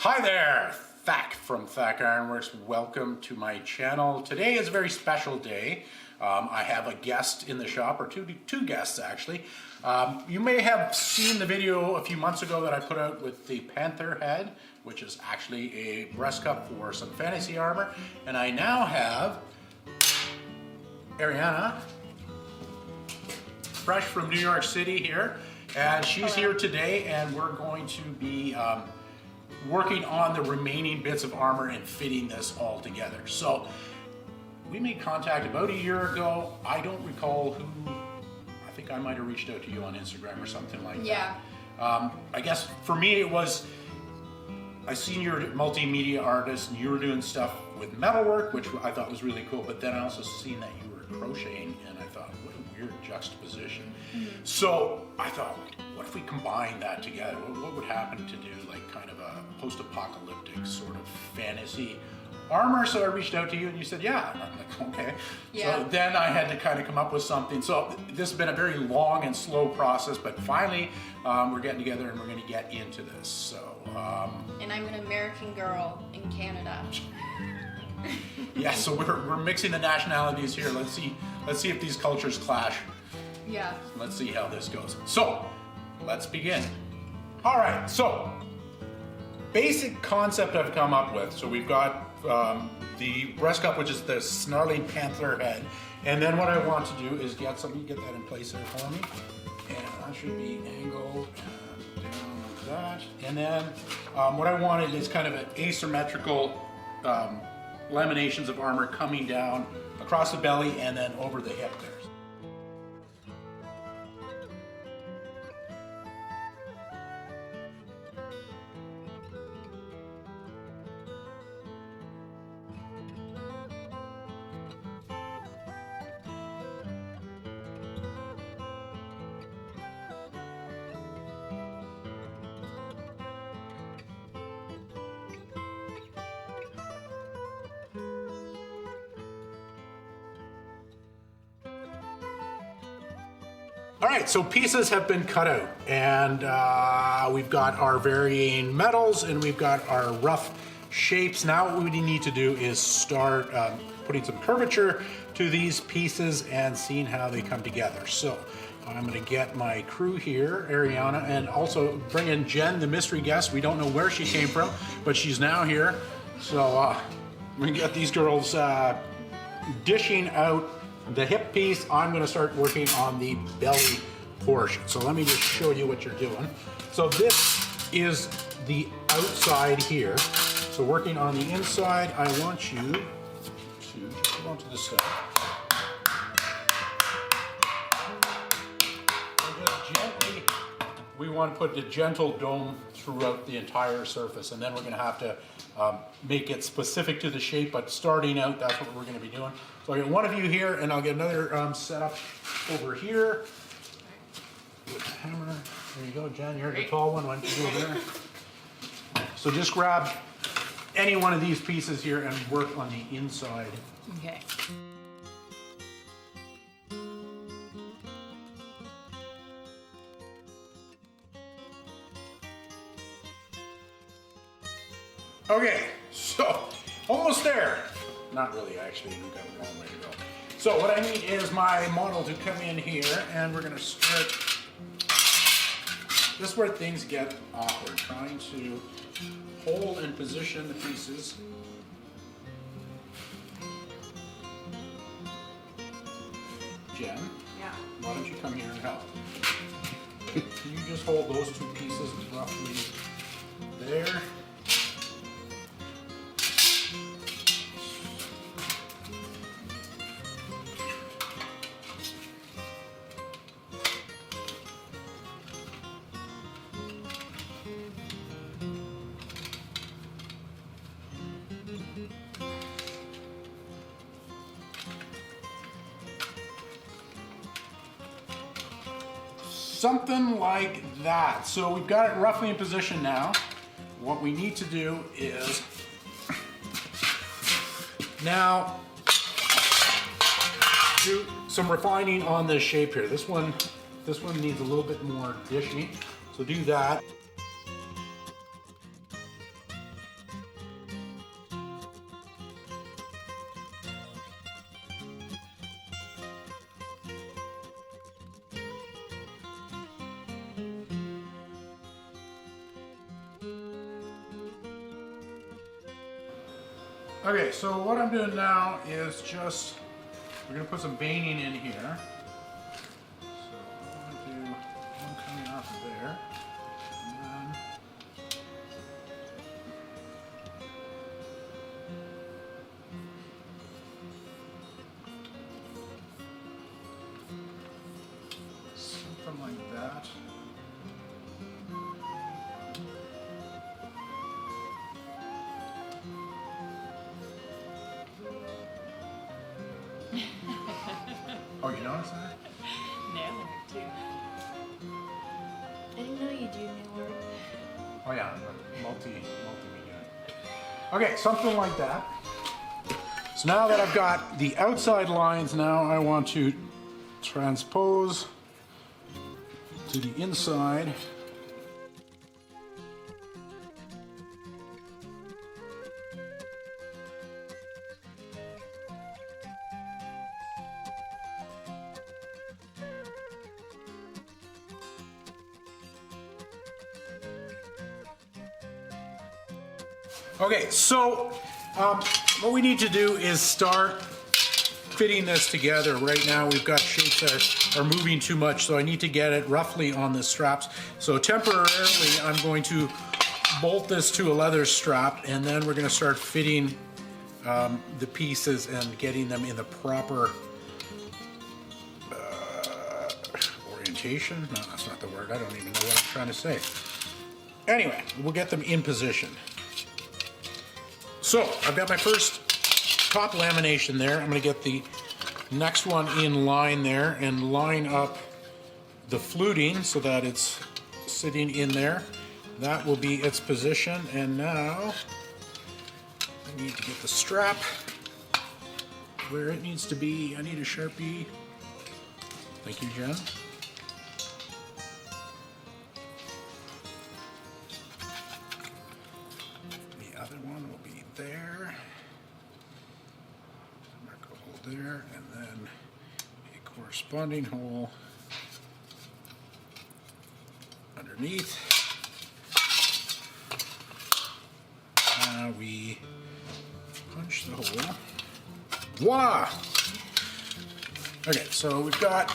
Hi there, Thak from Thak Ironworks. Welcome to my channel. Today is a very special day. I have a guest in the shop, or two guests actually. You may have seen the video a few months ago that I put out with the Panther head, which is actually a breast cup for some fantasy armor. And I now have Arianna, fresh from New York City here. And she's here today, and we're going to be working on the remaining bits of armor and fitting this all together. So we made contact about a year ago. I don't recall who. I think I might have reached out to you on Instagram or something like that. I guess for me it was, I seen you're a multimedia artist and you were doing stuff with metalwork, which I thought was really cool, but then I also seen that you were crocheting, and I thought, what a weird juxtaposition. So I thought, what if we combine that together? What would happen to do like kind of a post-apocalyptic sort of fantasy armor? So I reached out to you and you said, yeah. And I'm like, okay. Yeah. So then I had to kind of come up with something. So this has been a very long and slow process, but finally we're getting together and we're going to get into this. So. And I'm an American girl in Canada. Yeah, so we're mixing the nationalities here. Let's see if these cultures clash. Yeah. Let's see how this goes. So, let's begin. All right, so basic concept I've come up with. So we've got the breast cup, which is the snarling panther head. And then what I want to do is get that in place there for me. And that should be angled and down like that. And then what I wanted is kind of an asymmetrical laminations of armor coming down across the belly and then over the hip there. All right, so pieces have been cut out, and we've got our varying metals and we've got our rough shapes. Now what we need to do is start putting some curvature to these pieces and seeing how they come together. So I'm gonna get my crew here, Ariana, and also bring in Jen, the mystery guest. We don't know where she came from, but she's now here. So we can get these girls dishing out the hip piece. I'm going to start working on the belly portion. So let me just show you what you're doing. So this is the outside here. So working on the inside, I want you to go onto the side. And just gently, we want to put the gentle dome throughout the entire surface, and then we're going to have to make it specific to the shape, but starting out, that's what we're going to be doing. So I'll get one of you here, and I'll get another setup over here with a hammer. There you go, Jen, you're the tall one. Why don't you go there? So just grab any one of these pieces here and work on the inside. Okay. Okay, so almost there. Not really, actually, we've got a long way to go. So what I need is my model to come in here, and we're gonna start. This is where things get awkward, trying to hold and position the pieces. Jen, Yeah. why don't you come here and help? Can you just hold those two pieces roughly there? Something like that. So we've got it roughly in position now. What we need to do is now do some refining on this shape here. This one needs a little bit more dishing, so do that. Okay, so what I'm doing now is we're gonna put some veining in here. So I'm gonna do one coming off of there, and then something like that. Oh, you noticed that? Nail work too. I didn't know you do nail work. Oh yeah, multi-media. Okay, something like that. So now that I've got the outside lines, now I want to transpose to the inside. Okay, so what we need to do is start fitting this together. Right now we've got shapes that are moving too much, so I need to get it roughly on the straps. So temporarily I'm going to bolt this to a leather strap, and then we're going to start fitting the pieces and getting them in the proper orientation. No, that's not the word. I don't even know what I'm trying to say. Anyway, we'll get them in position. So I've got my first top lamination there. I'm going to get the next one in line there and line up the fluting so that it's sitting in there. That will be its position. And now I need to get the strap where it needs to be. I need a Sharpie. Thank you, Jen. The other one will be there. Mark a hole there, and then a corresponding hole underneath. Now we punch the hole. Voila! Okay, so we've got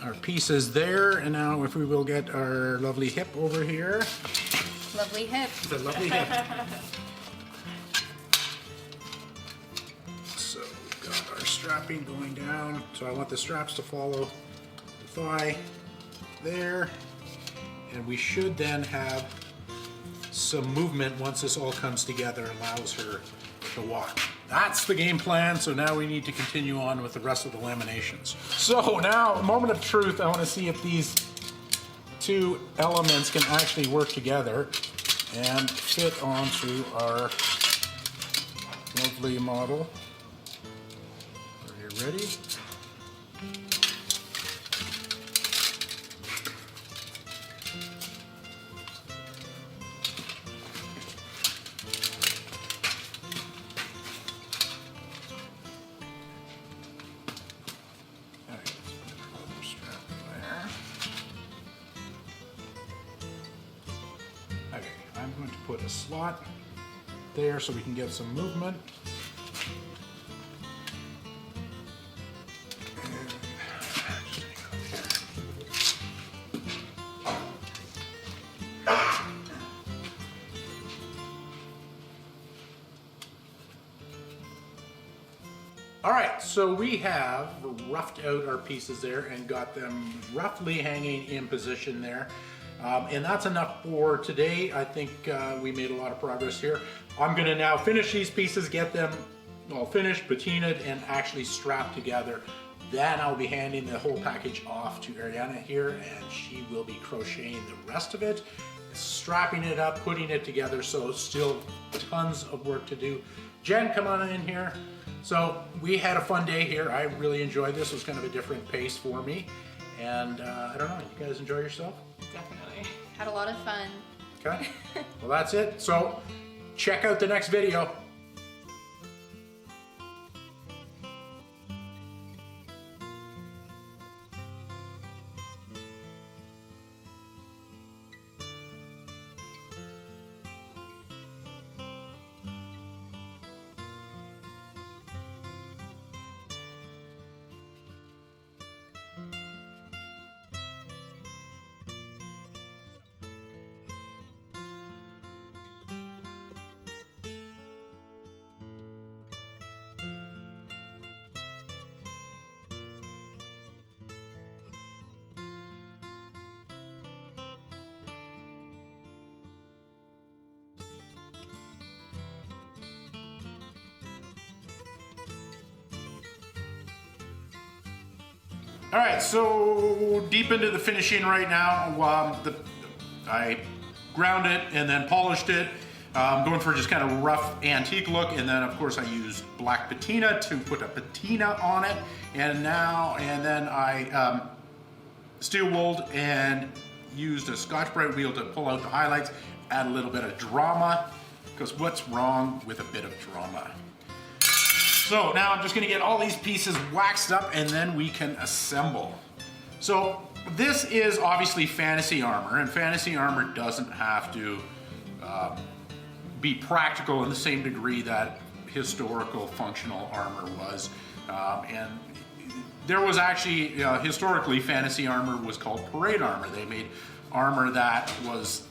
our pieces there, and now if we will get our lovely hip over here. Lovely hip. The lovely hip. So we've got our strapping going down. So I want the straps to follow the thigh there. And we should then have some movement once this all comes together, allows her to walk. That's the game plan, so now we need to continue on with the rest of the laminations. So now, moment of truth, I want to see if these two elements can actually work together and fit onto our lovely model. Are you ready? I'm going to put a slot there so we can get some movement. All right, so we have roughed out our pieces there and got them roughly hanging in position there. And that's enough for today. I think we made a lot of progress here. I'm gonna now finish these pieces, get them all finished, patinaed, and actually strapped together. Then I'll be handing the whole package off to Arianna here, and she will be crocheting the rest of it, strapping it up, putting it together, so still tons of work to do. Jen, come on in here. So we had a fun day here. I really enjoyed this. It was kind of a different pace for me. And I don't know, you guys enjoy yourself? Definitely. Had a lot of fun. Okay, well that's it. So check out the next video. All right, so deep into the finishing right now. I ground it and then polished it. Going for just kind of rough antique look, and then of course I used black patina to put a patina on it, and then I steel wooled and used a Scotch-Brite wheel to pull out the highlights, add a little bit of drama, because what's wrong with a bit of drama? So now I'm just gonna get all these pieces waxed up and then we can assemble. So this is obviously fantasy armor, and fantasy armor doesn't have to be practical in the same degree that historical functional armor was. And there was actually, historically, fantasy armor was called parade armor. They made armor that was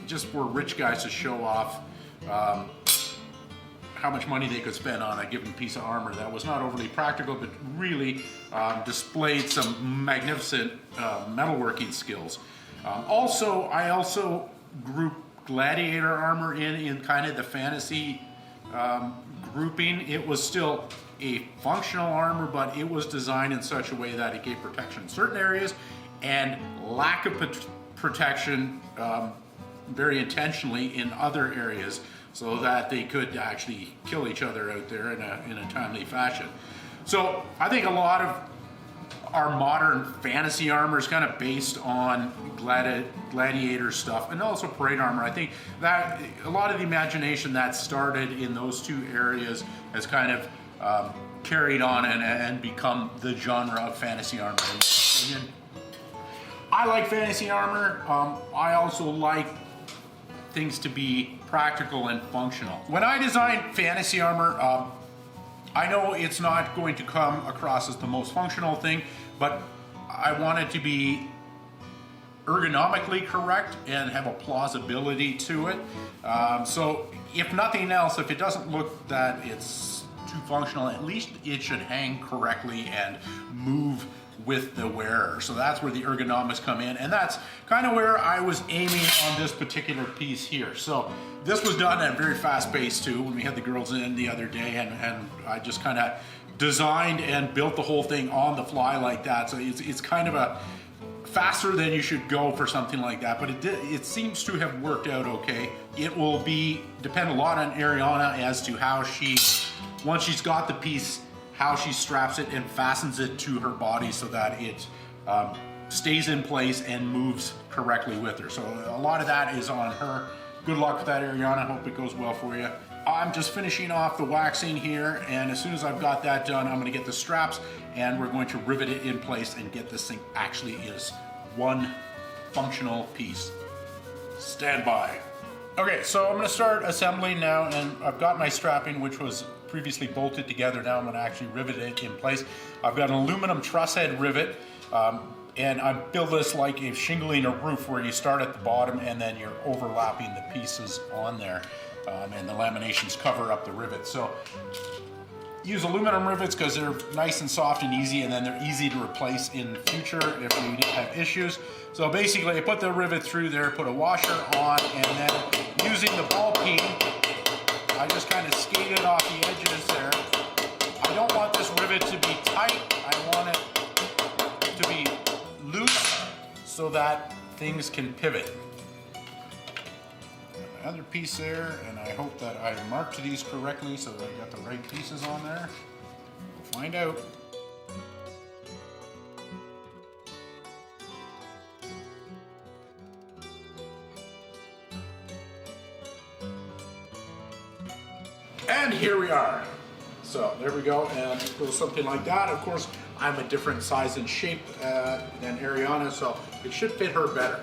just for rich guys to show off how much money they could spend on a given piece of armor that was not overly practical, but really displayed some magnificent metalworking skills. I also grouped gladiator armor in kind of the fantasy grouping. It was still a functional armor, but it was designed in such a way that it gave protection in certain areas and lack of protection very intentionally in other areas, so that they could actually kill each other out there in a timely fashion. So I think a lot of our modern fantasy armor is kind of based on gladiator stuff and also parade armor. I think that a lot of the imagination that started in those two areas has kind of carried on and become the genre of fantasy armor. I like fantasy armor. I also like things to be practical and functional. When I design fantasy armor, I know it's not going to come across as the most functional thing, but I want it to be ergonomically correct and have a plausibility to it. So if nothing else, if it doesn't look that it's too functional, at least it should hang correctly and move with the wearer. So that's where the ergonomics come in, and that's kind of where I was aiming on this particular piece here. So this was done at a very fast pace too, when we had the girls in the other day, and I just kind of designed and built the whole thing on the fly like that. So it's kind of a faster than you should go for something like that, but it seems to have worked out okay. It will depend a lot on Arianna as to how once she's got the piece, how she straps it and fastens it to her body so that it stays in place and moves correctly with her. So a lot of that is on her. Good luck with that, Arianna. Hope it goes well for you. I'm just finishing off the waxing here, and as soon as I've got that done, I'm gonna get the straps and we're going to rivet it in place and get this thing actually is one functional piece. Stand by. Okay, so I'm gonna start assembling now, and I've got my strapping, which was previously bolted together. Now I'm gonna actually rivet it in place. I've got an aluminum truss head rivet, and I build this like a shingling a roof, where you start at the bottom and then you're overlapping the pieces on there, and the laminations cover up the rivet. So use aluminum rivets because they're nice and soft and easy, and then they're easy to replace in the future if we have issues. So basically I put the rivet through there, put a washer on, and then using the ball peen, I just kind of skated off the edges there. I don't want this rivet to be tight. I want it to be loose so that things can pivot. Another piece there, and I hope that I marked these correctly so that I got the right pieces on there. We'll find out. And here we are. So there we go, and it goes something like that. Of course, I'm a different size and shape than Arianna, so it should fit her better.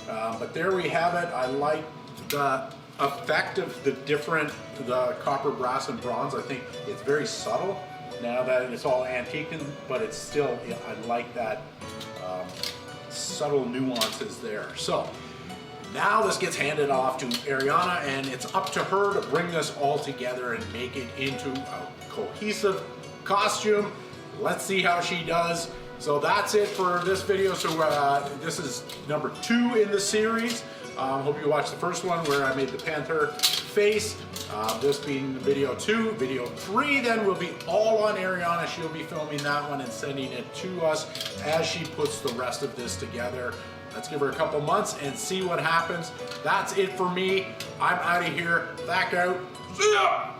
But there we have it. I like the effect of the copper, brass, and bronze. I think it's very subtle now that it's all antique, but it's still, I like that subtle nuances there. So now this gets handed off to Arianna, and it's up to her to bring this all together and make it into a cohesive costume. Let's see how she does. So that's it for this video. So this is number 2 in the series. Hope you watched the first one where I made the Panther face. This being video 2. Video 3 then will be all on Ariana. She'll be filming that one and sending it to us as she puts the rest of this together. Let's give her a couple months and see what happens. That's it for me. I'm out of here. Back out. See ya!